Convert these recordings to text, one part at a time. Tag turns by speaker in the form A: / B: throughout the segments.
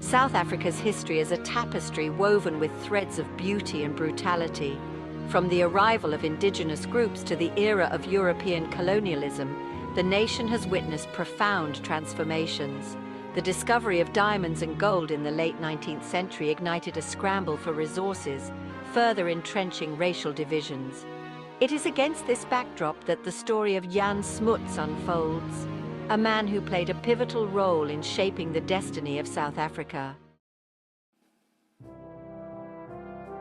A: South Africa's history is a tapestry woven with threads of beauty and brutality. From the arrival of indigenous groups to the era of European colonialism, the nation has witnessed profound transformations. The discovery of diamonds and gold in the late 19th century ignited a scramble for resources, further entrenching racial divisions. It is against this backdrop that the story of Jan Smuts unfolds, a man who played a pivotal role in shaping the destiny of South Africa.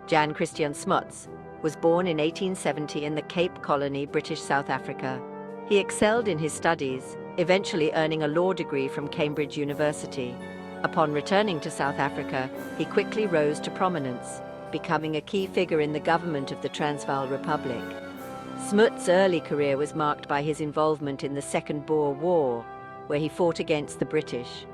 A: Jan Christian Smuts was born in 1870 in the Cape Colony, British South Africa. He excelled in his studies, eventually earning a law degree from Cambridge University. Upon returning to South Africa, he quickly rose to prominence, becoming a key figure in the government of the Transvaal Republic. Smuts' early career was marked by his involvement in the Second Boer War, where he fought against the British.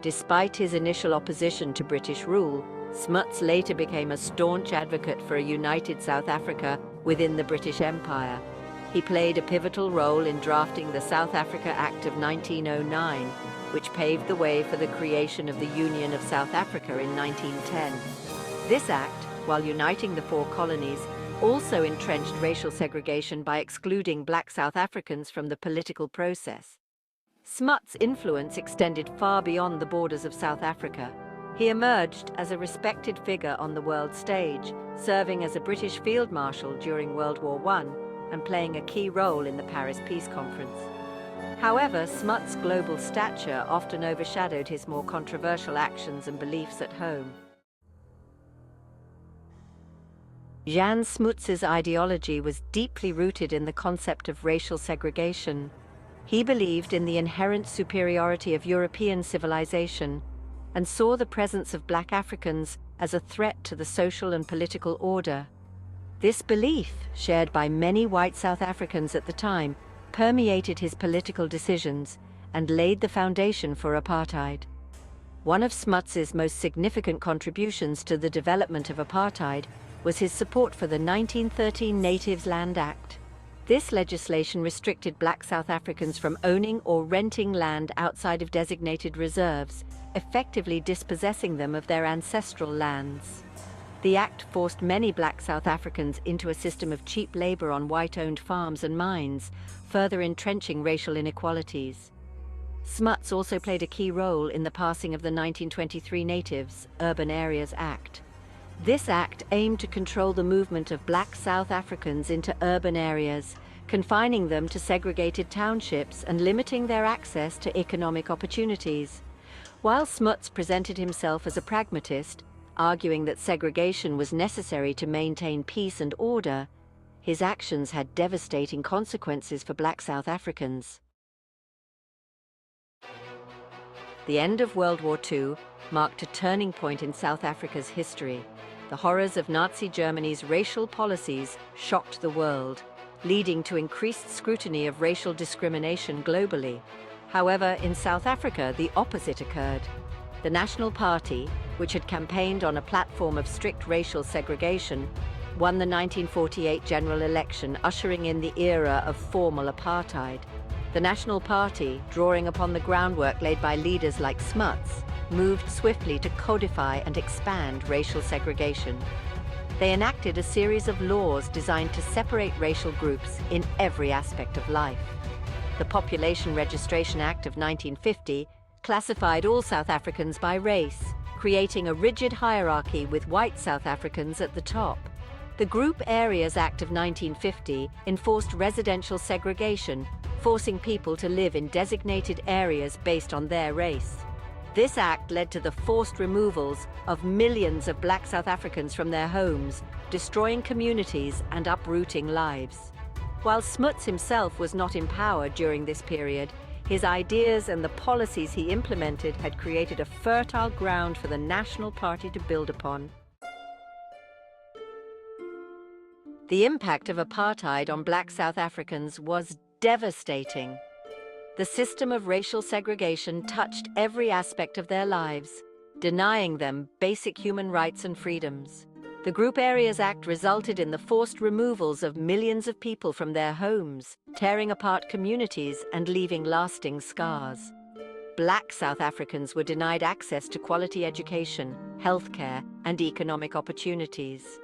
A: Despite his initial opposition to British rule, Smuts later became a staunch advocate for a united South Africa within the British Empire. He played a pivotal role in drafting the South Africa Act of 1909, which paved the way for the creation of the Union of South Africa in 1910. This act, while uniting the four colonies, also entrenched racial segregation by excluding black South Africans from the political process. Smuts' influence extended far beyond the borders of South Africa. He emerged as a respected figure on the world stage, serving as a British field marshal during World War I and playing a key role in the Paris Peace Conference. However, Smuts' global stature often overshadowed his more controversial actions and beliefs at home. Jan Smuts' ideology was deeply rooted in the concept of racial segregation. He believed in the inherent superiority of European civilization and saw the presence of black Africans as a threat to the social and political order. This belief, shared by many white South Africans at the time, permeated his political decisions and laid the foundation for apartheid. One of Smuts' most significant contributions to the development of apartheid was his support for the 1913 Natives Land Act. This legislation restricted black South Africans from owning or renting land outside of designated reserves, effectively dispossessing them of their ancestral lands. The act forced many black South Africans into a system of cheap labor on white-owned farms and mines, further entrenching racial inequalities. Smuts also played a key role in the passing of the 1923 Natives Urban Areas Act. This act aimed to control the movement of black South Africans into urban areas, confining them to segregated townships and limiting their access to economic opportunities. While Smuts presented himself as a pragmatist, arguing that segregation was necessary to maintain peace and order, his actions had devastating consequences for black South Africans. The end of World War II marked a turning point in South Africa's history. The horrors of Nazi Germany's racial policies shocked the world, leading to increased scrutiny of racial discrimination globally. However, in South Africa, the opposite occurred. The National Party, which had campaigned on a platform of strict racial segregation, won the 1948 general election, ushering in the era of formal apartheid. The National Party, drawing upon the groundwork laid by leaders like Smuts, moved swiftly to codify and expand racial segregation. They enacted a series of laws designed to separate racial groups in every aspect of life. The Population Registration Act of 1950 classified all South Africans by race, creating a rigid hierarchy with white South Africans at the top. The Group Areas Act of 1950 enforced residential segregation, forcing people to live in designated areas based on their race. This act led to the forced removals of millions of black South Africans from their homes, destroying communities and uprooting lives. While Smuts himself was not empowered during this period, his ideas and the policies he implemented had created a fertile ground for the National Party to build upon. The impact of apartheid on black South Africans was devastating. The system of racial segregation touched every aspect of their lives, denying them basic human rights and freedoms. The Group Areas Act resulted in the forced removals of millions of people from their homes, tearing apart communities and leaving lasting scars. Black South Africans were denied access to quality education, healthcare, and economic opportunities.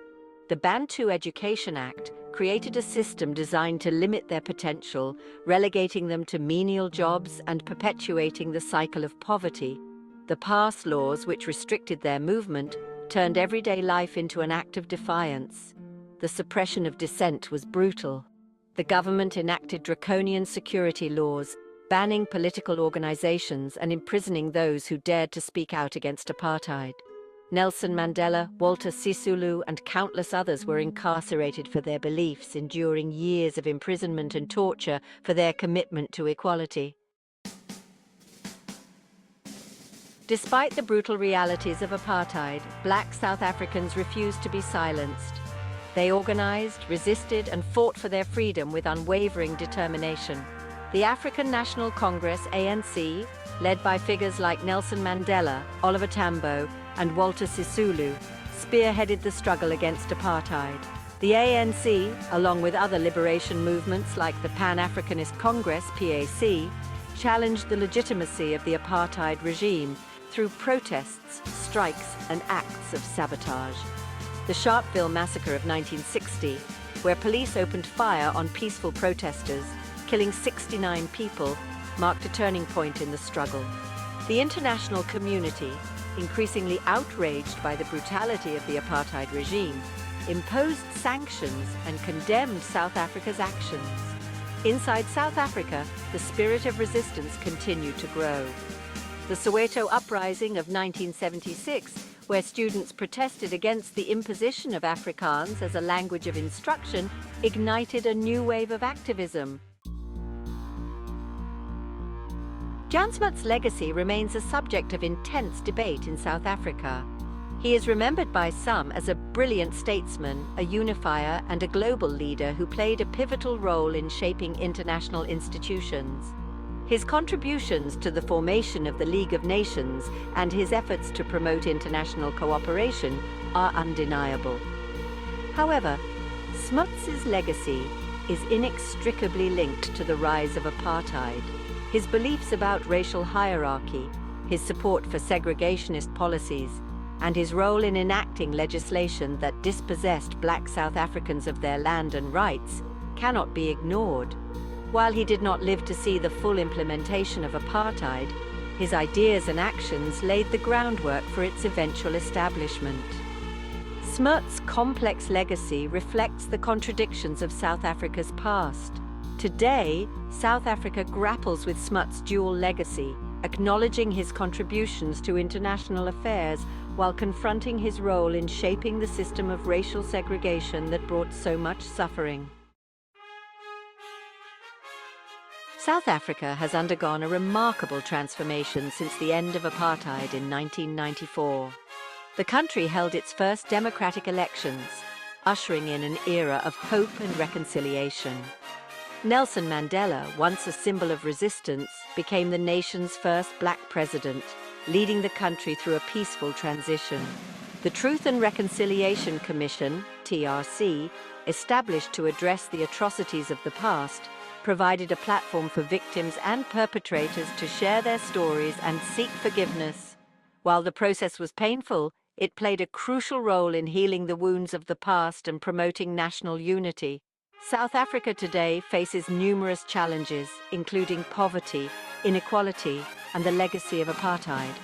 A: The Bantu Education Act created a system designed to limit their potential, relegating them to menial jobs and perpetuating the cycle of poverty. The pass laws, which restricted their movement, turned everyday life into an act of defiance. The suppression of dissent was brutal. The government enacted draconian security laws, banning political organizations and imprisoning those who dared to speak out against apartheid. Nelson Mandela, Walter Sisulu, and countless others were incarcerated for their beliefs, enduring years of imprisonment and torture for their commitment to equality. Despite the brutal realities of apartheid, Black South Africans refused to be silenced. They organized, resisted, and fought for their freedom with unwavering determination. The African National Congress, ANC, led by figures like Nelson Mandela, Oliver Tambo, and Walter Sisulu, spearheaded the struggle against apartheid. The ANC, along with other liberation movements like the Pan-Africanist Congress, PAC, challenged the legitimacy of the apartheid regime through protests, strikes, and acts of sabotage. The Sharpeville Massacre of 1960, where police opened fire on peaceful protesters, killing 69 people, marked a turning point in the struggle. The international community, increasingly outraged by the brutality of the apartheid regime, imposed sanctions and condemned South Africa's actions. Inside South Africa, the spirit of resistance continued to grow. The Soweto Uprising of 1976, where students protested against the imposition of Afrikaans as a language of instruction, ignited a new wave of activism. Jan Smuts' legacy remains a subject of intense debate in South Africa. He is remembered by some as a brilliant statesman, a unifier, and a global leader who played a pivotal role in shaping international institutions. His contributions to the formation of the League of Nations and his efforts to promote international cooperation are undeniable. However, Smuts' legacy is inextricably linked to the rise of apartheid. His beliefs about racial hierarchy, his support for segregationist policies, and his role in enacting legislation that dispossessed Black South Africans of their land and rights cannot be ignored. While he did not live to see the full implementation of apartheid, his ideas and actions laid the groundwork for its eventual establishment. Smuts' complex legacy reflects the contradictions of South Africa's past. Today, South Africa grapples with Smuts' dual legacy, acknowledging his contributions to international affairs while confronting his role in shaping the system of racial segregation that brought so much suffering. South Africa has undergone a remarkable transformation since the end of apartheid in 1994. The country held its first democratic elections, ushering in an era of hope and reconciliation. Nelson Mandela, once a symbol of resistance, became the nation's first Black president, leading the country through a peaceful transition. The Truth and Reconciliation Commission, TRC, established to address the atrocities of the past, provided a platform for victims and perpetrators to share their stories and seek forgiveness. While the process was painful, it played a crucial role in healing the wounds of the past and promoting national unity. South Africa today faces numerous challenges, including poverty, inequality, and the legacy of apartheid.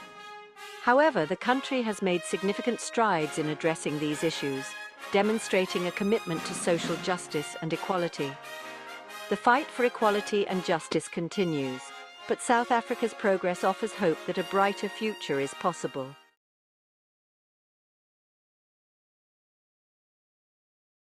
A: However, the country has made significant strides in addressing these issues, demonstrating a commitment to social justice and equality. The fight for equality and justice continues, but South Africa's progress offers hope that a brighter future is possible.